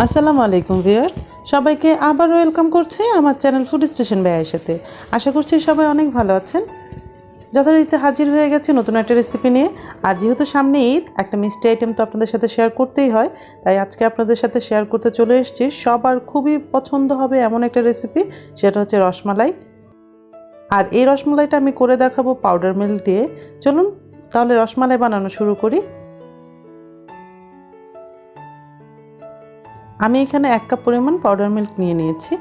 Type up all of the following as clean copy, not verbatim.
আসসালামু আলাইকুম ভিউয়ার্স, সবাইকে আবার ওয়েলকাম করছি আমার চ্যানেল ফুড স্টেশন বাই আয়েশাতে। আশা করছি সবাই অনেক ভালো আছেন। যথারীতি হাজির হয়ে গেছে নতুন একটা রেসিপি নিয়ে। আর যেহেতু সামনে ঈদ, একটা মিষ্টি আইটেম তো আপনাদের সাথে শেয়ার করতেই হয়, তাই আজকে আপনাদের সাথে শেয়ার করতে চলে এসেছি সবার খুবই পছন্দ হবে এমন একটা রেসিপি, সেটা হচ্ছে রসমালাই। আর এই রসমালাইটা আমি করে দেখাবো পাউডার মিল্ক দিয়ে। চলুন তাহলে রসমালাই বানানো শুরু করি। আমি এখানে 1 কাপ পরিমাণ পাউডার মিল্ক নিয়ে নিয়েছি।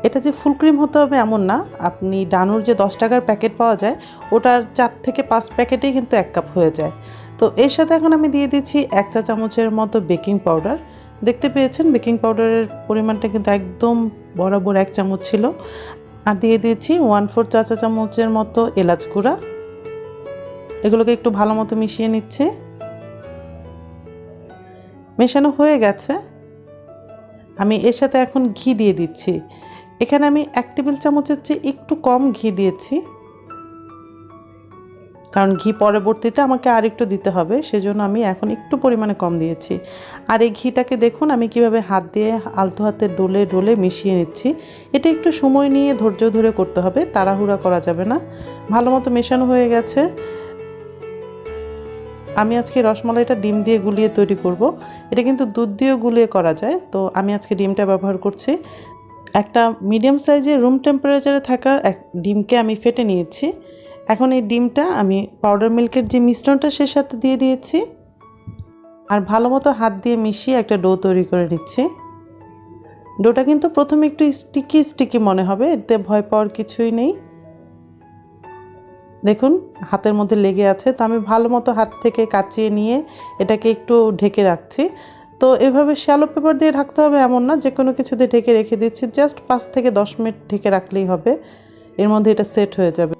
এটা যে ফুল ক্রিম হতে হবে এমন না, আপনি ডানুর যে 10 টাকার প্যাকেট পাওয়া যায় ওটার 4 থেকে 5 প্যাকেটেই কিন্তু 1 কাপ হয়ে যায়। তো এর সাথে এখন আমি দিয়ে দিচ্ছি 1 চা চামচের মতো বেকিং পাউডার। দেখতে পেয়েছেন বেকিং পাউডারের পরিমাণটা কিন্তু একদম বরাবর 1 চামচ ছিল। আর দিয়ে দিয়েছি 1/4 চা চামচের মতো এলাচ গুঁড়া। এগুলোকে একটু ভালো মতো মিশিয়ে নিচ্ছে। মেশানো হয়ে গেছে। আমি এর সাথে এখন ঘি দিয়ে দিচ্ছি। এখানে আমি 1 টেবিল চামচের চেয়ে একটু কম ঘি দিয়েছি, কারণ ঘি পরবর্তীতে আমাকে আর একটু দিতে হবে, সেজন্য আমি এখন একটু পরিমাণে কম দিয়েছি। আর এই ঘিটাকে দেখুন আমি কিভাবে হাত দিয়ে আলতো হাতে ডলে ডলে মিশিয়ে নিচ্ছি। এটা একটু সময় নিয়ে ধৈর্য ধরে করতে হবে, তাড়াহুড়া করা যাবে না। ভালো মতো মেশানো হয়ে গেছে। আমি আজকে রসমালাইটা ডিম দিয়ে গুলিয়ে তৈরি করব। এটা কিন্তু দুধ দিয়েও গুলিয়ে করা যায়, তো আমি আজকে ডিমটা ব্যবহার করছি। একটা মিডিয়াম সাইজের রুম টেম্পারেচারে থাকা এক ডিমকে আমি ফেটে নিয়েছি। এখন এই ডিমটা আমি পাউডার মিল্কের যে মিশ্রণটা সে সাথে দিয়ে দিয়েছি, আর ভালো মতো হাত দিয়ে মিশিয়ে একটা ডো তৈরি করে নিচ্ছি। ডোটা কিন্তু প্রথমে একটু স্টিকি স্টিকি মনে হবে, এতে ভয় পাওয়ার কিছুই নেই। দেখুন হাতের মধ্যে লেগে আছে, তো আমি ভালো মতো হাত থেকে কাচিয়ে নিয়ে এটাকে একটু ঢেকে রাখছি। তো এভাবে শ্যালো পেপার দিয়ে ঢাকতে হবে এমন না, যে কোনো কিছু দিয়ে ঢেকে রেখে দিচ্ছি। জাস্ট 5 থেকে 10 মিনিট ঢেকে রাখলেই হবে, এর মধ্যে এটা সেট হয়ে যাবে।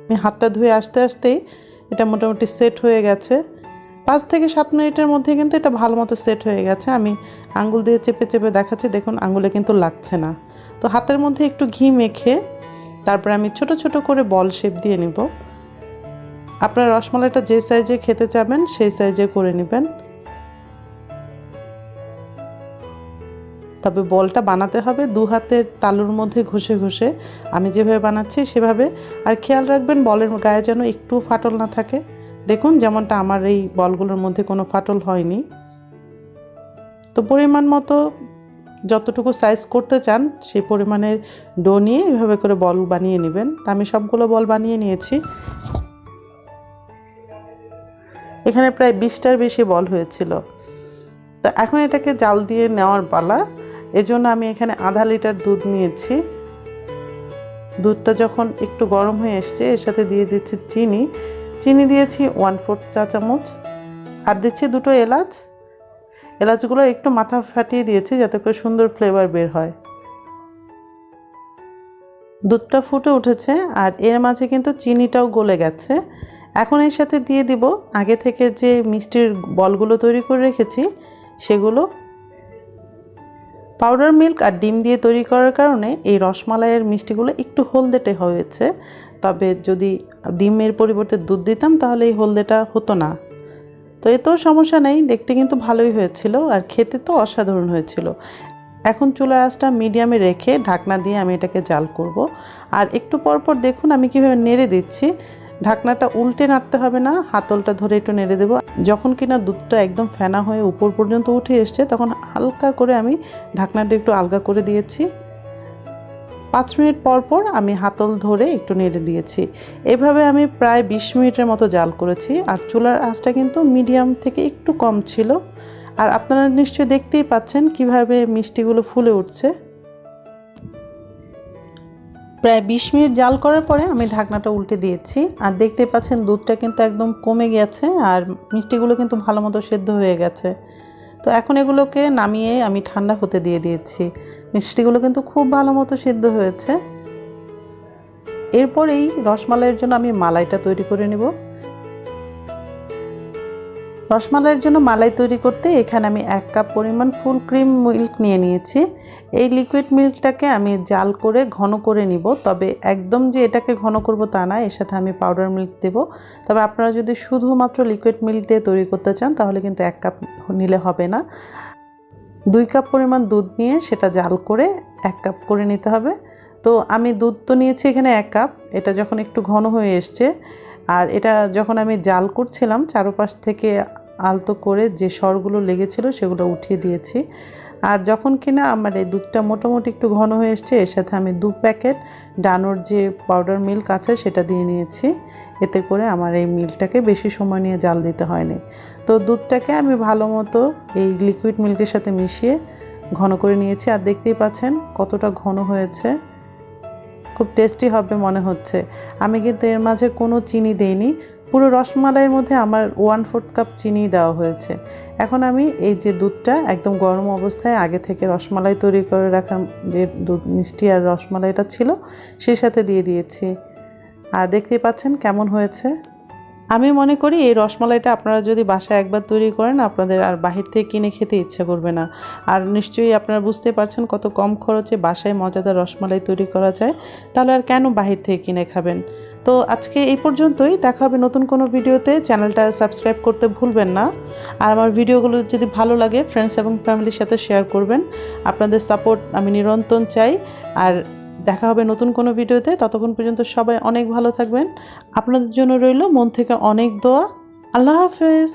আমি হাতটা ধুয়ে আসতে আসতেই এটা মোটামুটি সেট হয়ে গেছে। 5 থেকে 7 মিনিটের মধ্যে কিন্তু এটা ভালো মতো সেট হয়ে গেছে। আমি আঙ্গুল দিয়ে চেপে চেপে দেখাচ্ছি, দেখুন আঙ্গুলে কিন্তু লাগছে না। তো হাতের মধ্যে একটু ঘি মেখে তারপরে আমি ছোট ছোট করে বল শেপ দিয়ে নিব। আপনার রসমালাইটা যে সাইজে খেতে চাবেন সেই সাইজে করে নেবেন। তবে বলটা বানাতে হবে 2 হাতের তালুর মধ্যে ঘষে ঘষে, আমি যেভাবে বানাচ্ছি সেভাবে। আর খেয়াল রাখবেন বলের গায়ে যেন একটু ফাটল না থাকে। দেখুন যেমনটা আমার এই বলগুলোর মধ্যে কোনো ফাটল হয়নি। তো পরিমাণ মতো যতটুকু সাইজ করতে চান সেই পরিমাণের ডো নিয়ে এভাবে করে বল বানিয়ে নেবেন। তা আমি সবগুলো বল বানিয়ে নিয়েছি। এখানে প্রায় 20টার বেশি বল হয়েছিল। তো এখন এটাকে জাল দিয়ে নেওয়ার পালা। এজন্য আমি এখানে আধা লিটার দুধ নিয়েছি। দুধটা যখন একটু গরম হয়ে এসছে এর সাথে দিয়ে দিচ্ছি চিনি দিয়েছি 1/4 চা চামচ। আর দিচ্ছি 2টো এলাচ। এলাচগুলো একটু মাথা ফাটিয়ে দিয়েছি যাতে করে সুন্দর ফ্লেভার বের হয়। দুধটা ফুটে উঠেছে আর এর মাঝে কিন্তু চিনিটাও গলে গেছে। এখন এর সাথে দিয়ে দিব আগে থেকে যে মিষ্টির বলগুলো তৈরি করে রেখেছি সেগুলো। পাউডার মিল্ক আর ডিম দিয়ে তৈরি করার কারণে এই রসমালাইয়ের মিষ্টিগুলো একটু হলদেটে হয়েছে। তবে যদি ডিমের পরিবর্তে দুধ দিতাম তাহলে এই হলদেটা হতো না। তো এতেও সমস্যা নেই, দেখতে কিন্তু ভালোই হয়েছিল আর খেতে তো অসাধারণ হয়েছিল। এখন চুলার আঁচটা মিডিয়ামে রেখে ঢাকনা দিয়ে আমি এটাকে জাল করব। আর একটু পর পর দেখুন আমি কীভাবে নেড়ে দিচ্ছি। ঢাকনাটা উল্টে নাড়তে হবে না, হাতলটা ধরে একটু নেড়ে দেবো। যখন কিনা দুধটা একদম ফেনা হয়ে উপর পর্যন্ত উঠে এসছে তখন হালকা করে আমি ঢাকনাটা একটু আলগা করে দিয়েছি। 5 মিনিট পর পর আমি হাতল ধরে একটু নেড়ে দিয়েছি। এভাবে আমি প্রায় 20 মিনিটের মতো জাল করেছি। আর চুলার আঁচটা কিন্তু মিডিয়াম থেকে একটু কম ছিল। আর আপনারা নিশ্চয়ই দেখতেই পাচ্ছেন কিভাবে মিষ্টিগুলো ফুলে উঠছে। প্রায় 20 মিনিট জাল করার পরে আমি ঢাকনাটা উল্টে দিয়েছি। আর দেখতেই পাচ্ছেন দুধটা কিন্তু একদম কমে গেছে আর মিষ্টিগুলো কিন্তু ভালো মতো সেদ্ধ হয়ে গেছে। তো এখন এগুলোকে নামিয়ে আমি ঠান্ডা হতে দিয়ে দিয়েছি। মিষ্টিগুলো কিন্তু খুব ভালো মতো সেদ্ধ হয়েছে। এরপর এই রসমালাইয়ের জন্য আমি মালাইটা তৈরি করে নেব। রসমালাইয়ের জন্য মালাই তৈরি করতে এখানে আমি 1 কাপ পরিমাণ ফুল ক্রিম মিল্ক নিয়ে নিয়েছি। এই লিকুইড মিল্কটাকে আমি জাল করে ঘন করে নিব, তবে একদম যে এটাকে ঘন করব তা না, এর সাথে আমি পাউডার মিল্ক দেব। তবে আপনারা যদি শুধুমাত্র লিকুইড মিল্ক দিয়ে তৈরি করতে চান তাহলে কিন্তু 1 কাপ নিলে হবে না, 2 কাপ পরিমাণ দুধ নিয়ে সেটা জাল করে 1 কাপ করে নিতে হবে। তো আমি দুধ তো নিয়েছি এখানে 1 কাপ। এটা যখন একটু ঘন হয়ে এসছে আর এটা যখন আমি জাল করছিলাম চারপাশ থেকে আলতো করে যে সরগুলো লেগেছিল সেগুলো উঠিয়ে দিয়েছি। আর যখন কিনা আমার এই দুধটা মোটামুটি একটু ঘন হয়ে এসছে, এর সাথে আমি 2 প্যাকেট ডানোর যে পাউডার মিল্ক আছে সেটা দিয়ে নিয়েছি। এতে করে আমার এই মিল্কটাকে বেশি সময় নিয়ে জাল দিতে হয়নি। তো দুধটাকে আমি ভালো মতো এই লিকুইড মিল্কের সাথে মিশিয়ে ঘন করে নিয়েছি। আর দেখতেই পাচ্ছেন কতটা ঘন হয়েছে, খুব টেস্টি হবে মনে হচ্ছে। আমি কিন্তু এর মাঝে কোনো চিনি দেইনি, পুরো রসমালাইয়ের মধ্যে আমার 1/4 কাপ চিনি দেওয়া হয়েছে। এখন আমি এই যে দুধটা একদম গরম অবস্থায় আগে থেকে রসমালাই তৈরি করে রাখা যে দুধ মিষ্টি আর রসমালাইটা ছিল সেই সাথে দিয়ে দিয়েছি। আর দেখতেই পাচ্ছেন কেমন হয়েছে। আমি মনে করি এই রসমালাইটা আপনারা যদি বাসায় একবার তৈরি করেন আপনাদের আর বাহির থেকে কিনে খেতে ইচ্ছা করবে না। আর নিশ্চয়ই আপনারা বুঝতে পারছেন কত কম খরচে বাসায় মজাদার রসমালাই তৈরি করা যায়, তাহলে আর কেন বাহির থেকে কিনে খাবেন। তো আজকে এই পর্যন্তই, দেখা হবে নতুন কোনো ভিডিওতে। চ্যানেলটা সাবস্ক্রাইব করতে ভুলবেন না। আর আমার ভিডিওগুলো যদি ভালো লাগে ফ্রেন্ডস এবং ফ্যামিলির সাথে শেয়ার করবেন। আপনাদের সাপোর্ট আমি নিরন্তর চাই। আর দেখা হবে নতুন কোনো ভিডিওতে, ততক্ষণ পর্যন্ত সবাই অনেক ভালো থাকবেন। আপনাদের জন্য রইল মন থেকে অনেক দোয়া। আল্লাহ হাফেজ।